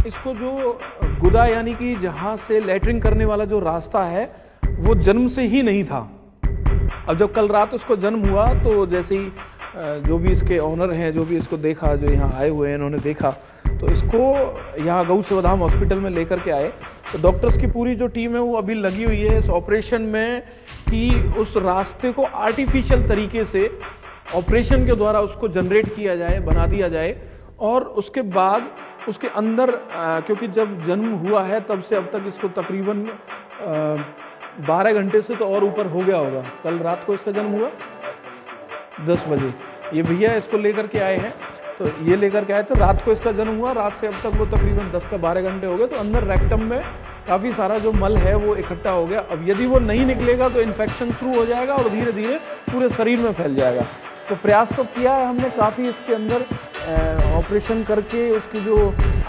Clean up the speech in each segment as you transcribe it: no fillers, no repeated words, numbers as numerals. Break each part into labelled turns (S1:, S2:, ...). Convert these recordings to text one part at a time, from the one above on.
S1: इसको जो गुदा यानी कि जहाँ से लैट्रिन करने वाला जो रास्ता है वो जन्म से ही नहीं था। अब जब कल रात उसको जन्म हुआ तो जैसे ही जो भी इसके ऑनर हैं, जो भी इसको देखा, जो यहाँ आए हुए हैं, इन्होंने देखा तो इसको यहाँ गौ सेवाधाम हॉस्पिटल में लेकर के आए। तो डॉक्टर्स की पूरी जो टीम है वो अभी लगी हुई है इस ऑपरेशन में कि उस रास्ते को आर्टिफिशियल तरीके से ऑपरेशन के द्वारा उसको जनरेट किया जाए, बना दिया जाए। और उसके बाद उसके अंदर क्योंकि जब जन्म हुआ है तब से अब तक इसको तकरीबन 12 घंटे से तो और ऊपर हो गया होगा। कल रात को इसका जन्म हुआ 10 बजे। ये भैया इसको लेकर के आए हैं, तो ये लेकर के आए तो रात को इसका जन्म हुआ। रात से अब तक वो तकरीबन 10 का 12 घंटे हो गए। तो अंदर रेक्टम में काफ़ी सारा जो मल है वो इकट्ठा हो गया। अब यदि वो नहीं निकलेगा तो इन्फेक्शन शुरू हो जाएगा और धीरे धीरे पूरे शरीर में फैल जाएगा। तो प्रयास तो किया है हमने काफ़ी इसके अंदर ऑपरेशन करके उसकी जो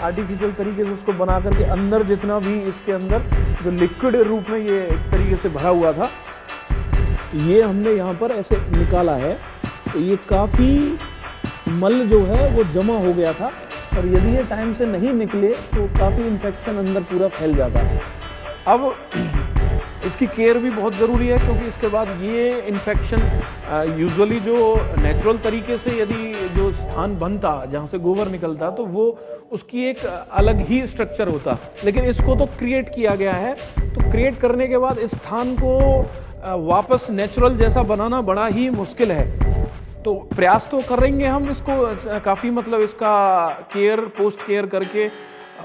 S1: आर्टिफिशियल तरीके से उसको बना करके अंदर जितना भी इसके अंदर जो लिक्विड रूप में ये एक तरीके से भरा हुआ था ये हमने यहाँ पर ऐसे निकाला है। तो ये काफ़ी मल जो है वो जमा हो गया था और यदि ये टाइम से नहीं निकले तो काफ़ी इन्फेक्शन अंदर पूरा फैल जाता है। अब इसकी केयर भी बहुत ज़रूरी है क्योंकि इसके बाद ये इन्फेक्शन यूजुअली जो नेचुरल तरीके से यदि जो स्थान बनता जहाँ से गोबर निकलता तो वो उसकी एक अलग ही स्ट्रक्चर होता, लेकिन इसको तो क्रिएट किया गया है। तो क्रिएट करने के बाद इस स्थान को वापस नेचुरल जैसा बनाना बड़ा ही मुश्किल है। तो प्रयास तो करेंगे हम इसको काफ़ी मतलब इसका केयर पोस्ट केयर करके।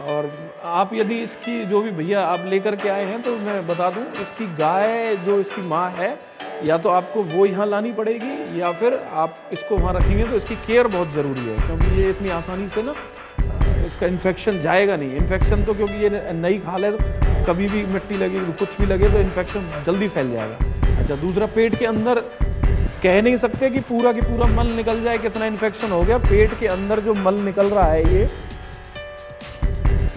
S1: और आप यदि इसकी जो भी भैया आप लेकर के आए हैं तो मैं बता दूं इसकी गाय जो इसकी माँ है या तो आपको वो यहाँ लानी पड़ेगी या फिर आप इसको वहाँ रखेंगे। तो इसकी केयर बहुत ज़रूरी है क्योंकि ये इतनी आसानी से ना इसका इन्फेक्शन जाएगा नहीं। इन्फेक्शन तो क्योंकि ये नई खाल है तो कभी भी मिट्टी लगे कुछ भी लगे तो इन्फेक्शन जल्दी फैल जाएगा। अच्छा, दूसरा पेट के अंदर कह नहीं सकते कि पूरा की पूरा मल निकल जाए, कितना इन्फेक्शन हो गया। पेट के अंदर जो मल निकल रहा है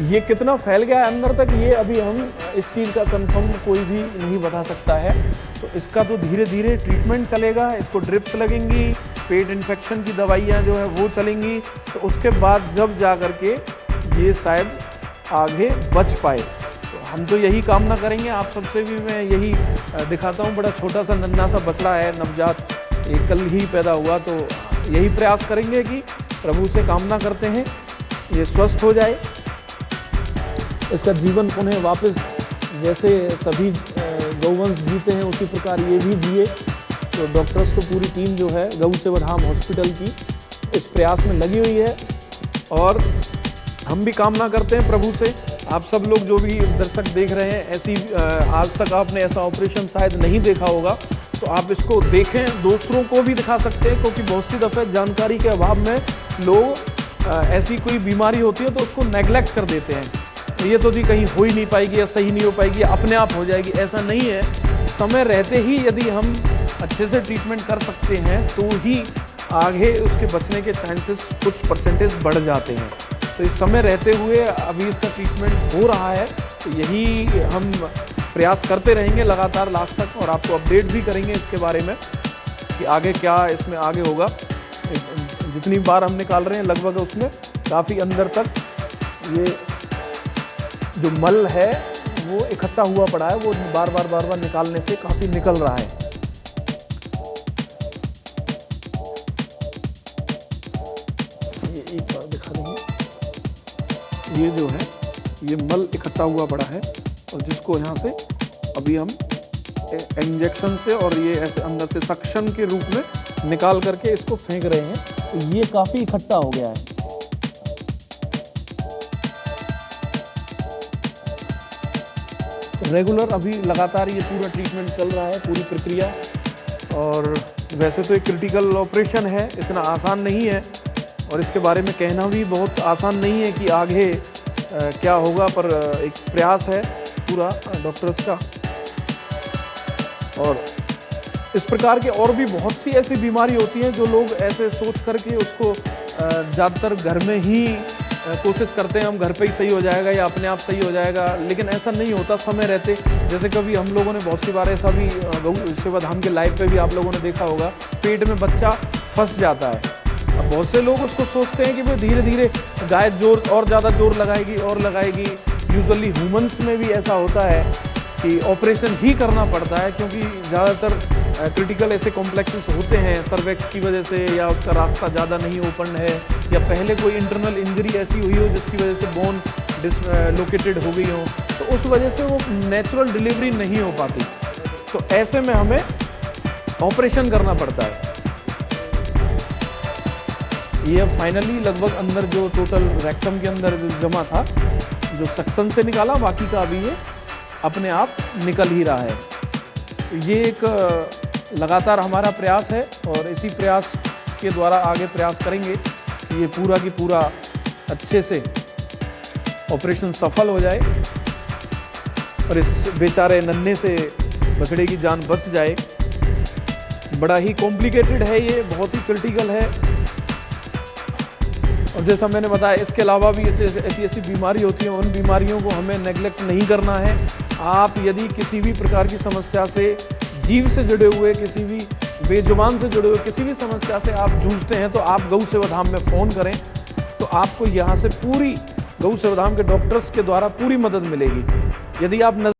S1: ये कितना फैल गया है अंदर तक, ये अभी हम इस चीज़ का कंफर्म कोई भी नहीं बता सकता है। तो इसका तो धीरे धीरे ट्रीटमेंट चलेगा, इसको ड्रिप्स लगेंगी, पेट इन्फेक्शन की दवाइयाँ जो है वो चलेंगी। तो उसके बाद जब जा कर के ये शायद आगे बच पाए। तो हम तो यही कामना करेंगे। आप सबसे भी मैं यही दिखाता हूँ, बड़ा छोटा सा नन्हा सा बछड़ा है, नवजात, ये कल ही पैदा हुआ। तो यही प्रयास करेंगे कि प्रभु से कामना करते हैं ये स्वस्थ हो जाए, इसका जीवन पुनः वापस जैसे सभी गौवंश जीते हैं उसी प्रकार ये भी जिए। तो डॉक्टर्स को पूरी टीम जो है गौ सेवाधाम हॉस्पिटल की इस प्रयास में लगी हुई है और हम भी कामना करते हैं प्रभु से। आप सब लोग जो भी दर्शक देख रहे हैं, ऐसी आज तक आपने ऐसा ऑपरेशन शायद नहीं देखा होगा तो आप इसको देखें, दूसरों को भी दिखा सकते हैं क्योंकि बहुत सी दफ़े जानकारी के अभाव में लोग ऐसी कोई बीमारी होती है तो उसको नेग्लेक्ट कर देते हैं। ये तो जी कहीं हो ही नहीं पाएगी या सही नहीं हो पाएगी या अपने आप हो जाएगी, ऐसा नहीं है। समय रहते ही यदि हम अच्छे से ट्रीटमेंट कर सकते हैं तो ही आगे उसके बचने के चांसेस कुछ परसेंटेज बढ़ जाते हैं। तो इस समय रहते हुए अभी इसका ट्रीटमेंट हो रहा है। तो यही हम प्रयास करते रहेंगे लगातार लास्ट तक और आपको अपडेट भी करेंगे इसके बारे में कि आगे क्या इसमें आगे होगा। जितनी बार हम निकाल रहे हैं लगभग उसमें काफ़ी अंदर तक ये जो मल है वो इकट्ठा हुआ पड़ा है, वो बार बार निकालने से काफ़ी निकल रहा है। ये एक बार दिखा देंगे, ये जो है ये मल इकट्ठा हुआ पड़ा है और जिसको यहाँ से अभी हम इंजेक्शन से और ये ऐसे अंदर से सक्शन के रूप में निकाल करके इसको फेंक रहे हैं। तो ये काफ़ी इकट्ठा हो गया है। रेगुलर अभी लगातार ये पूरा ट्रीटमेंट चल रहा है, पूरी प्रक्रिया। और वैसे तो एक क्रिटिकल ऑपरेशन है, इतना आसान नहीं है और इसके बारे में कहना भी बहुत आसान नहीं है कि आगे क्या होगा, पर एक प्रयास है पूरा डॉक्टर्स का। और इस प्रकार के और भी बहुत सी ऐसी बीमारी होती हैं जो लोग ऐसे सोच करके उसको ज़्यादातर घर में ही कोशिश करते हैं, हम घर पे ही सही हो जाएगा या अपने आप सही हो जाएगा, लेकिन ऐसा नहीं होता समय रहते। जैसे कभी हम लोगों ने बहुत सी बार ऐसा भी गौ सेवाधाम के लाइव पे भी आप लोगों ने देखा होगा, पेट में बच्चा फंस जाता है अब बहुत से लोग उसको सोचते हैं कि भाई धीरे धीरे गाय जोर और ज़्यादा जोर लगाएगी और लगाएगी। यूजुअली ह्यूमंस में भी ऐसा होता है कि ऑपरेशन ही करना पड़ता है, क्योंकि ज़्यादातर क्रिटिकल ऐसे कॉम्प्लेक्सेस होते हैं सर्वेक्स की वजह से, या उसका रास्ता ज़्यादा नहीं ओपन है, या पहले कोई इंटरनल इंजरी ऐसी हुई हो जिसकी वजह से बोन डिसलोकेटेड हो गई हो, तो उस वजह से वो नेचुरल डिलीवरी नहीं हो पाती। तो ऐसे में हमें ऑपरेशन करना पड़ता है। ये अब फाइनली लगभग अंदर जो टोटल रेक्टम के अंदर जो जमा था, जो सक्शन से निकाला, बाकी का अभी ये अपने आप निकल ही रहा है। ये एक लगातार हमारा प्रयास है और इसी प्रयास के द्वारा आगे प्रयास करेंगे कि ये पूरा की पूरा अच्छे से ऑपरेशन सफल हो जाए और इस बेचारे नन्हे से बछड़े की जान बच जाए। बड़ा ही कॉम्प्लिकेटेड है ये, बहुत ही क्रिटिकल है। और जैसा मैंने बताया, इसके अलावा भी ऐसी बीमारी होती है, उन बीमारियों को हमें नेग्लेक्ट नहीं करना है। आप यदि किसी भी प्रकार की समस्या से, जीव से जुड़े हुए, किसी भी बेजुबान से जुड़े हुए किसी भी समस्या से आप जूझते हैं, तो आप गौ सेवा धाम में फ़ोन करें, तो आपको यहाँ से पूरी गौ सेवा धाम के डॉक्टर्स के द्वारा पूरी मदद मिलेगी। यदि आप